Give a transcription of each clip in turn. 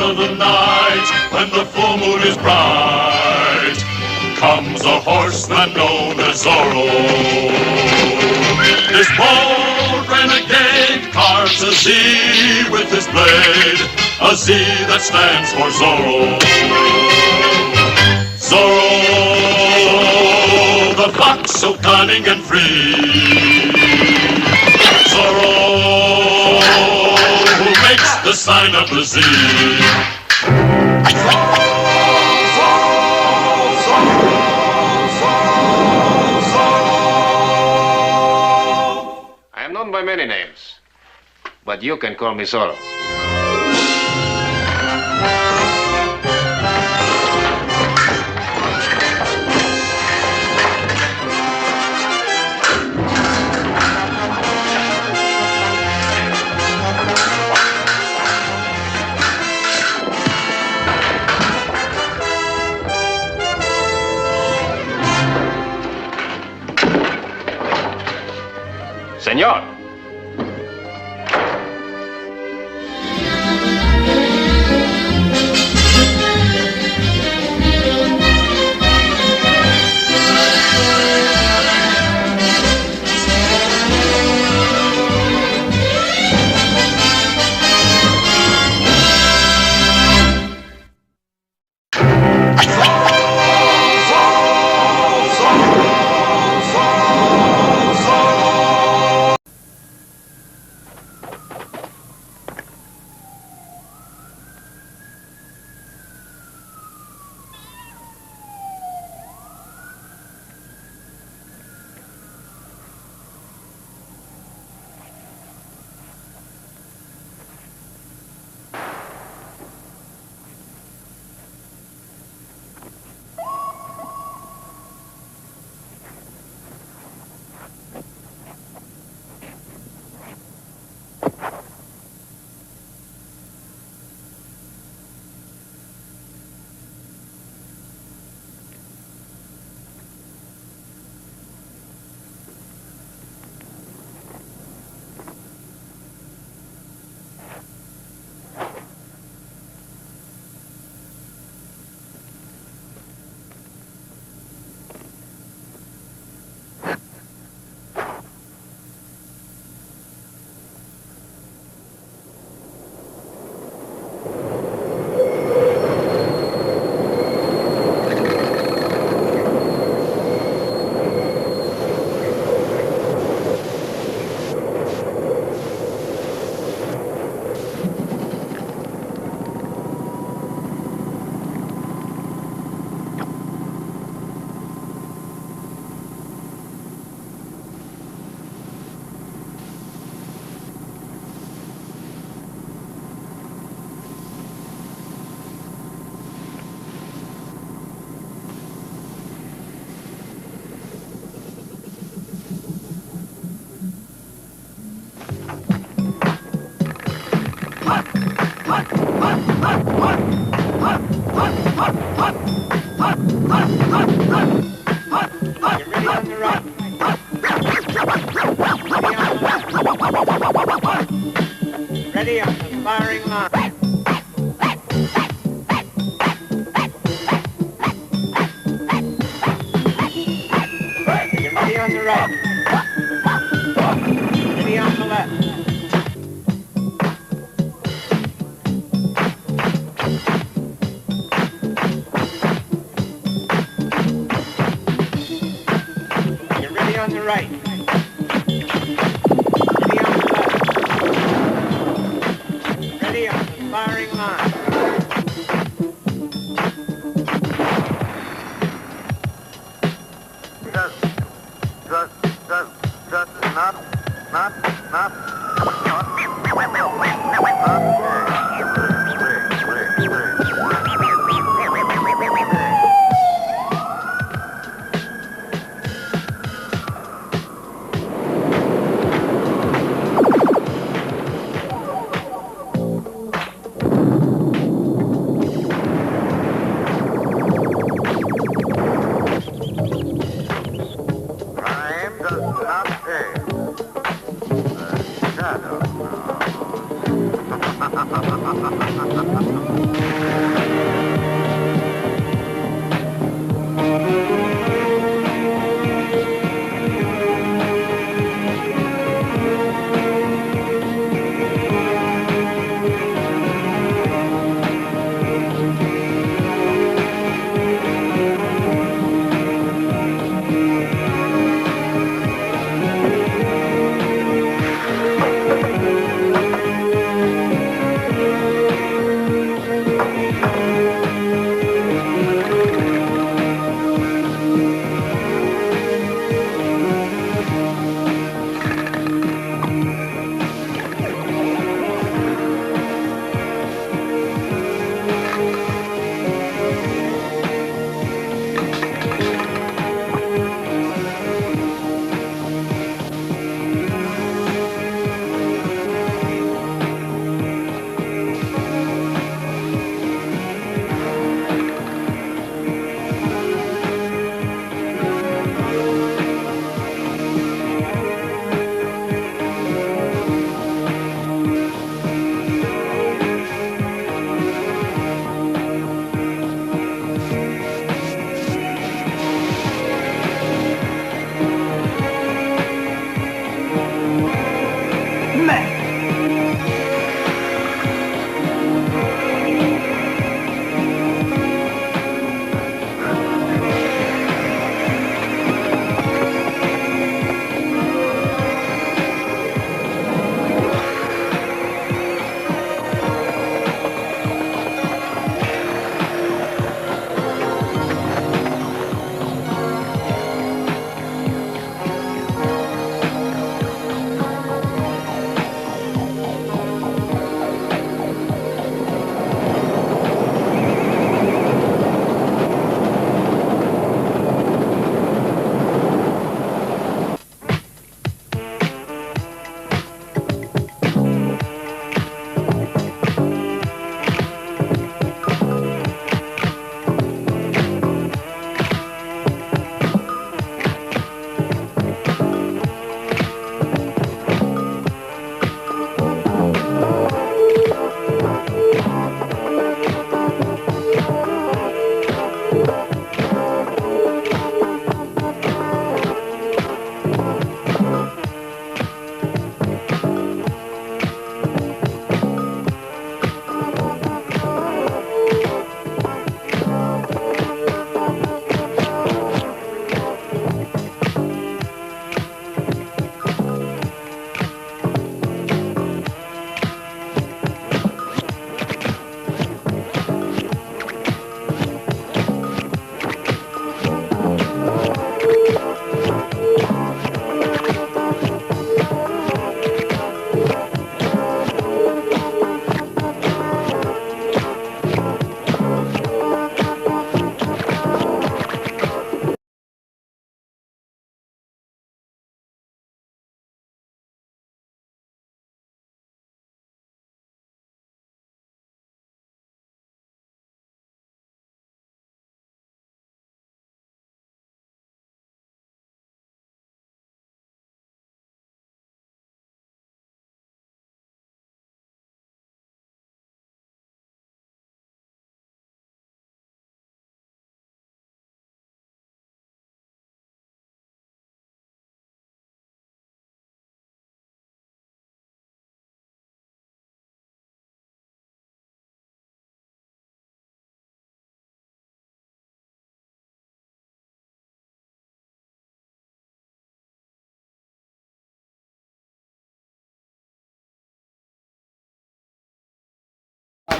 of the night, when the full moon is bright, comes a horseman known as Zorro. This bold renegade carves a Z with his blade, a Z that stands for Zorro. Zorro, the fox so cunning and free. Zorro, who makes the sign of the Z. I am known by many names, but you can call me Zorro. Señor. Ready on the firing line. You're ready on the right. Ready on the left. You're ready on the right. Firing line.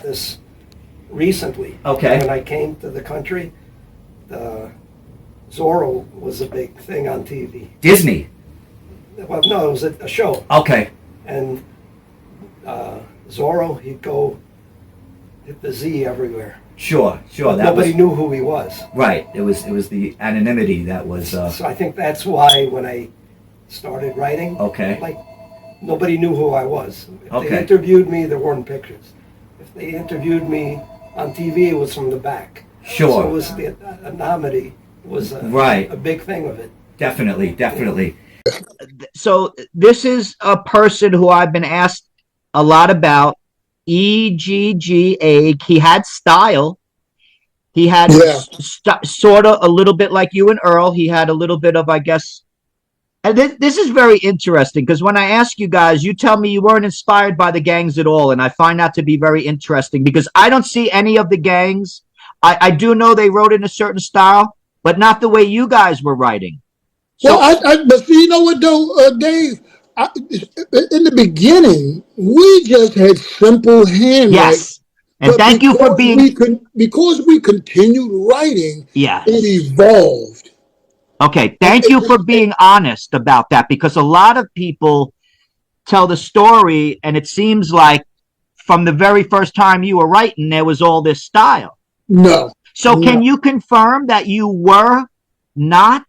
This recently. Okay. When I came to the country, the Zorro was a big thing on TV. Disney. Well, no, it was a show. Okay. And Zorro, he'd go hit the Z everywhere. Sure. That Nobody was knew who he was. right. It was the anonymity that was. So I think that's why when I started writing, Okay. like nobody knew who I was. If Okay. they interviewed me, there weren't pictures. If they interviewed me on TV, it was from the back. Sure. So it was the anonymity was Right. a big thing of it. Definitely. So this is a person who I've been asked a lot about, EGGA. He had style. He had Yeah. sort of a little bit like you and Earl. He had a little bit of, I guess. And this is very interesting because when I ask you guys, you tell me you weren't inspired by the gangs at all. And I find that to be very interesting because I don't see any of the gangs. I do know they wrote in a certain style, but not the way you guys were writing. So, Well, but see, you know what though, Dave? In the beginning, we just had simple handwriting, yes. And but thank you for being. because we continued writing, Yes. it evolved. Okay. Thank you for being honest about that because a lot of people tell the story and it seems like from the very first time you were writing, there was all this style. No. So can you confirm that you were not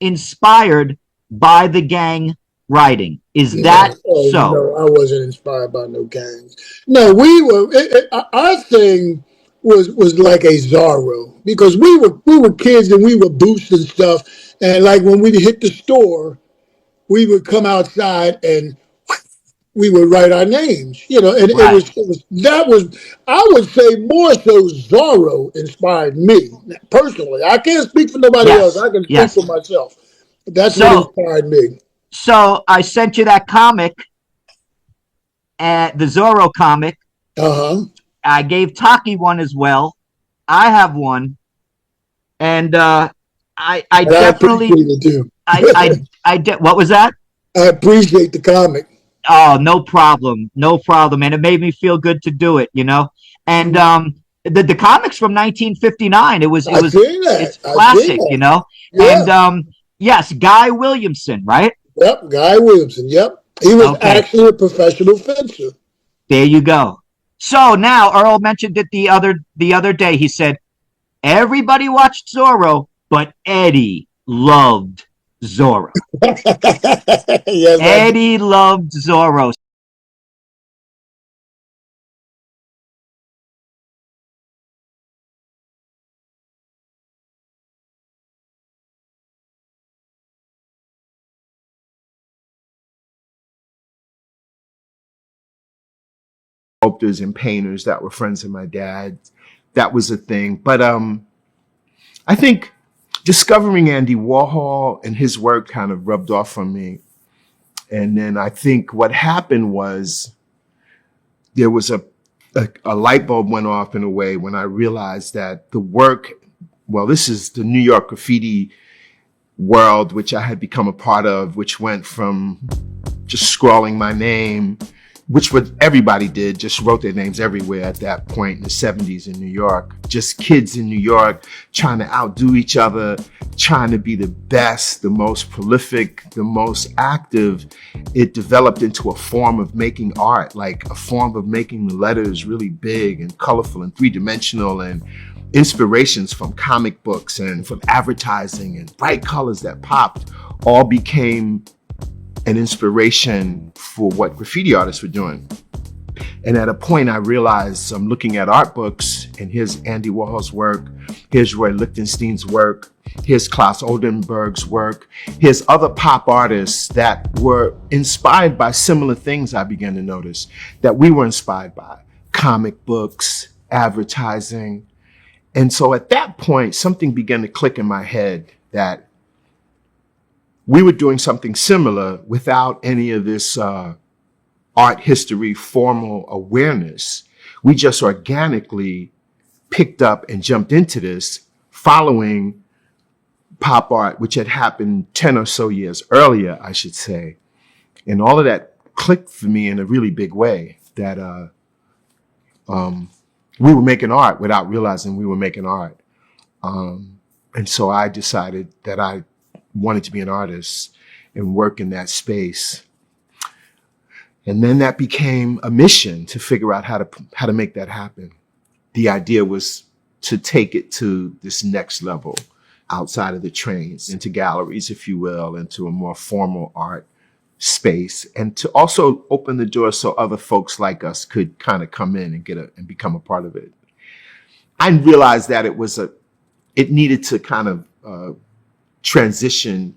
inspired by the gang writing? Is that so? No, I wasn't inspired by no gangs. No, we were. Our thing was like a Zorro because we were kids and we were boosting stuff, and like when we hit the store, we would come outside and we would write our names, and Right. that was I would say more so Zorro inspired me personally. I can't speak for nobody else. Yes. I can speak Yes. for myself. That's what So, inspired me. so I sent you that comic, the Zorro comic. Uh-huh. I gave Taki one as well. I have one, and I And definitely I appreciate it too. I did. What was that? I appreciate the comic. Oh, no problem, no problem, and it made me feel good to do it, And the comics from 1959. It was it's classic, Yeah. And yes, Guy Williamson, right? Yep, Guy Williamson. Yep, he was Okay. actually a professional fencer. There you go. So now Earl mentioned it the other day. He said everybody watched Zorro, but Eddie loved Zorro. Yes, Eddie loved Zorro. Sculptors and painters that were friends of my dad. That was a thing. But I think discovering Andy Warhol and his work kind of rubbed off on me. And then I think what happened was there was a light bulb went off in a way when I realized that the work, well, this is the New York graffiti world, which I had become a part of, which went from just scrawling my name, which what everybody did, just wrote their names everywhere at that point in the 70s in New York. Just kids in New York trying to outdo each other, trying to be the best, the most prolific, the most active. It developed into a form of making art, like a form of making the letters really big and colorful and three-dimensional, and inspirations from comic books and from advertising and bright colors that popped all became an inspiration for what graffiti artists were doing. And at a point I realized I'm looking at art books and here's Andy Warhol's work, here's Roy Lichtenstein's work, here's Klaus Oldenburg's work, here's other pop artists that were inspired by similar things. I began to notice that we were inspired by comic books, advertising. And so at that point, something began to click in my head that we were doing something similar without any of this art history formal awareness. We just organically picked up and jumped into this following pop art, which had happened 10 or so years earlier, I should say. And all of that clicked for me in a really big way, that we were making art without realizing we were making art. And so I decided that I wanted to be an artist and work in that space. And then that became a mission to figure out how to make that happen. The idea was to take it to this next level outside of the trains, into galleries, if you will, into a more formal art space, and to also open the door so other folks like us could kind of come in and and become a part of it. I realized that it needed to kind of transition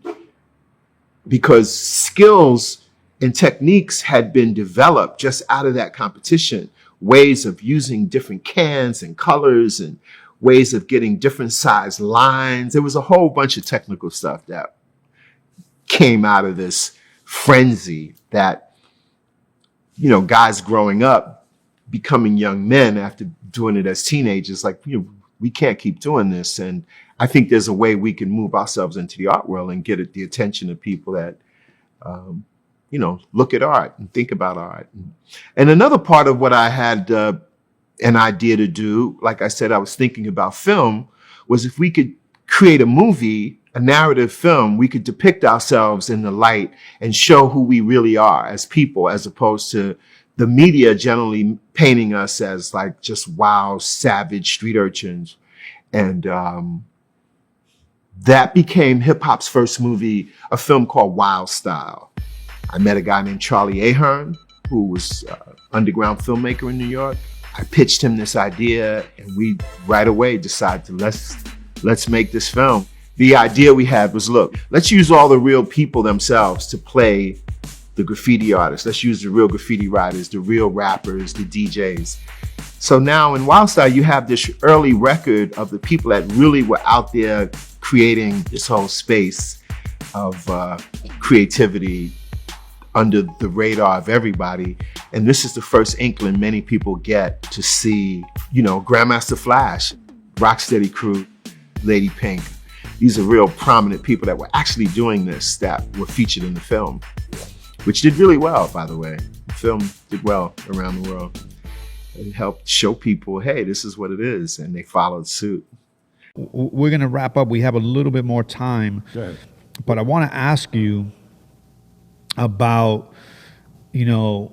because skills and techniques had been developed just out of that competition. ways of using different cans and colors and ways of getting different size lines. There was a whole bunch of technical stuff that came out of this frenzy that, you know, guys growing up, becoming young men after doing it as teenagers, like, you know, we can't keep doing this. And I think there's a way we can move ourselves into the art world and get the attention of people that, you know, look at art and think about art. And another part of what I had an idea to do, like I said, I was thinking about film, was if we could create a movie, a narrative film, we could depict ourselves in the light and show who we really are as people, as opposed to the media generally painting us as like just wild, savage street urchins. And that became hip hop's first movie, a film called Wild Style. I met a guy named Charlie Ahearn, who was an underground filmmaker in New York. I pitched him this idea, and we right away decided to let's make this film. The idea we had was, look, let's use all the real people themselves to play the graffiti artists. Let's use the real graffiti writers, the real rappers, the DJs. So now in Wild Style, you have this early record of the people that really were out there creating this whole space of creativity under the radar of everybody. And this is the first inkling many people get to see, you know, Grandmaster Flash, Rocksteady Crew, Lady Pink. These are real prominent people that were actually doing this, that were featured in the film, which did really well, by the way. The film did well around the world. It helped show people, hey, this is what it is, and they followed suit. We're going to wrap up. We have a little bit more time, but I want to ask you about, you know,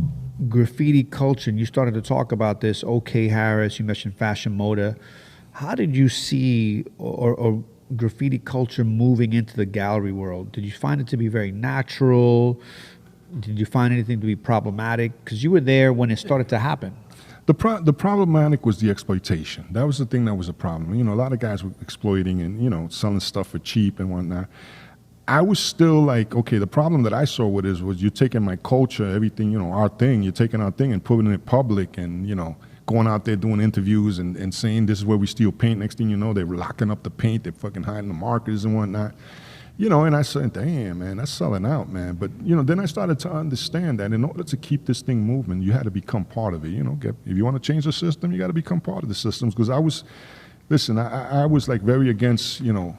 graffiti culture. And you started to talk about this. OK Harris, you mentioned Fashion Moda. How did you see or graffiti culture moving into the gallery world? Did you find it to be very natural? Did you find anything to be problematic? Because you were there when it started to happen. The problematic was the exploitation. That was the thing that was a problem. You know, a lot of guys were exploiting and, you know, selling stuff for cheap and whatnot. I was still like, okay, the problem that I saw with this was you're taking my culture, everything, you know, our thing, you're taking our thing and putting it public and, you know, going out there doing interviews and saying this is where we steal paint. Next thing you know, they're locking up the paint, they're fucking hiding the markers and whatnot. You know, and I said, damn, man, that's selling out, man. But, you know, then I started to understand that in order to keep this thing moving, you had to become part of it. You know, if you want to change the system, you got to become part of the systems. Because I was like very against, you know,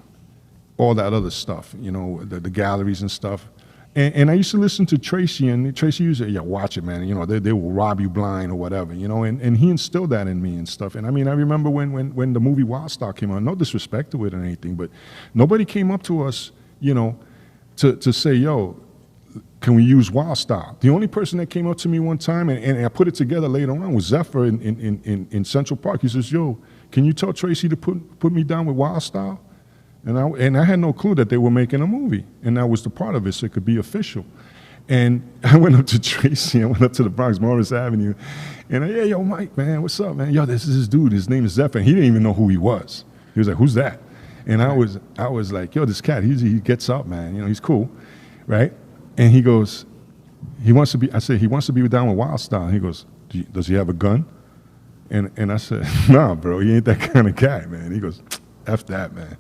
all that other stuff, you know, the galleries and stuff. And I used to listen to Tracy, and Tracy used to say, yeah, watch it, man. You know, they will rob you blind or whatever, you know, and he instilled that in me and stuff. And I mean, I remember when the movie Wild Style came out, no disrespect to it or anything, but nobody came up to us, you know, to say, yo, can we use Wild Style? The only person that came up to me one time, and I put it together later on, was Zephyr in Central Park. He says, yo, can you tell Tracy to put me down with Wild Style? And I had no clue that they were making a movie, and that was the part of it, so it could be official. And I went up to Tracy, I went up to the Bronx, Morris Avenue, and I, yeah, yo, Mike, man, what's up, man? Yo, this is this dude, his name is Zephyr, and he didn't even know who he was. He was like, who's that? And I was like, yo, this cat, he gets up, man, you know, he's cool, right? And he goes, I said, he wants to be down with Wild Style. And he goes, does he have a gun? And I said, nah, bro, he ain't that kind of guy, man. He goes, F that, man.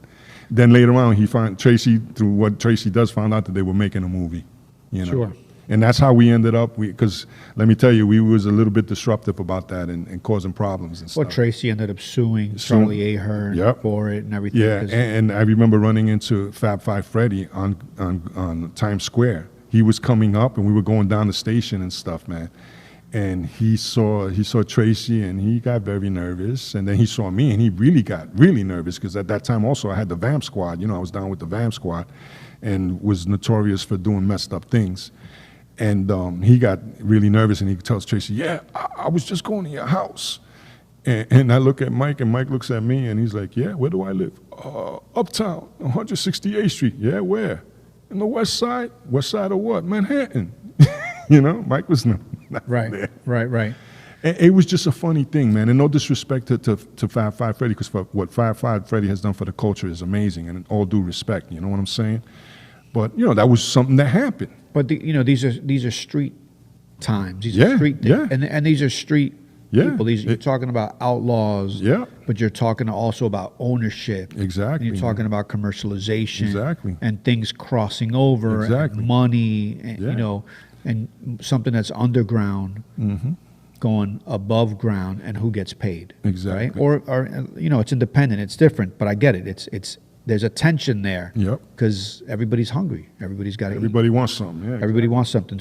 Then later on, Tracy, through what Tracy does, found out that they were making a movie, you know. Sure. And that's how we ended up, because let me tell you, we was a little bit disruptive about that and causing problems and stuff. Well, Tracy ended up suing Charlie Ahearn for it and everything. Yeah, and I remember running into Fab Five Freddy on Times Square. He was coming up, and we were going down the station and stuff, man. And he saw Tracy, and he got very nervous. And then he saw me, and he really got really nervous, because at that time also I had the Vamp Squad. You know, I was down with the Vamp Squad and was notorious for doing messed up things. And he got really nervous, and he tells Tracy, yeah, I was just going to your house. And I look at Mike, and Mike looks at me, and he's like, yeah, where do I live? Uptown, 168th Street. Yeah, where? In the West Side? West Side of what? Manhattan. You know, Mike was not there. Right. And it was just a funny thing, man. And no disrespect to Fab Five Freddy, because what Fab Five Freddy has done for the culture is amazing, and in all due respect, you know what I'm saying? But, you know, that was something that happened. But, you know, these are street times. These are street things. Yeah. And these are street Yeah. people. You're talking about outlaws. Yeah. But you're talking also about ownership. Exactly. You're talking about commercialization. Exactly. And things crossing over. Exactly. And money. And, Yeah. you know, and something that's underground. Going above ground, and who gets paid. Exactly. Right? Or you know, it's independent. It's different. But I get it. It's there's a tension there. Yep. Because everybody's hungry. Everybody's got to eat. Everybody wants something. Yeah. Everybody wants something.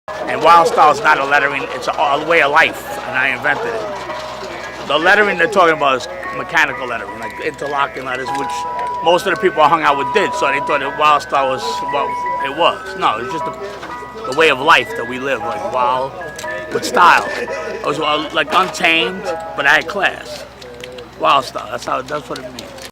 And Wild Style is not a lettering, it's a way of life, and I invented it. The lettering they're talking about is mechanical lettering, like interlocking letters, which most of the people I hung out with did, so they thought that Wild Style was what it was. No, it's just the way of life that we live, like wild, with style. I was like untamed, but I had class. Wild Style, that's what it means.